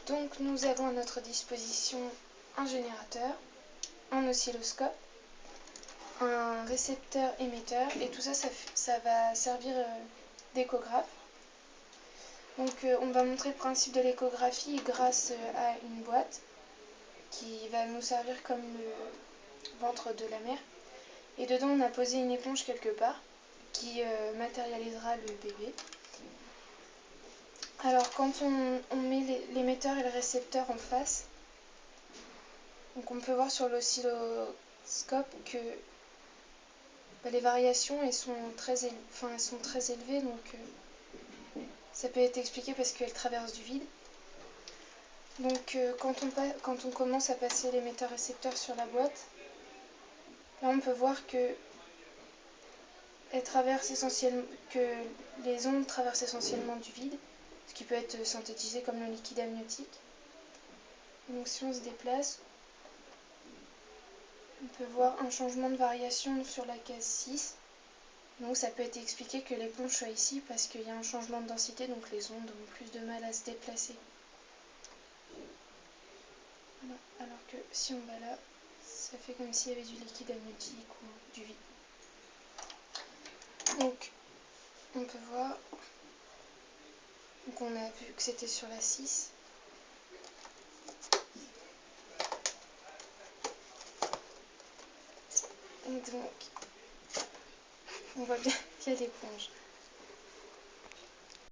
Donc nous avons à notre disposition un générateur, un oscilloscope, un récepteur émetteur et tout ça, ça va servir d'échographe. Donc on va montrer le principe de l'échographie grâce à une boîte qui va nous servir comme le ventre de la mère. Et dedans on a posé une éponge quelque part qui matérialisera le bébé. Alors quand on met l'émetteur et le récepteur en face, donc on peut voir sur l'oscilloscope que les variations elles sont très élevées, donc ça peut être expliqué parce qu'elles traversent du vide. Donc quand on commence à passer l'émetteur-récepteur sur la boîte, là on peut voir que les ondes traversent essentiellement du vide, ce qui peut être synthétisé comme le liquide amniotique. Donc si on se déplace, on peut voir un changement de variation sur la case 6. Donc ça peut être expliqué que l'éponge soit ici parce qu'il y a un changement de densité, donc les ondes ont plus de mal à se déplacer. Voilà. Alors que si on va là, ça fait comme s'il y avait du liquide amniotique ou du vide. Donc on peut voir, donc on a vu que c'était sur la 6. Et donc on voit bien qu'il y a l'éponge.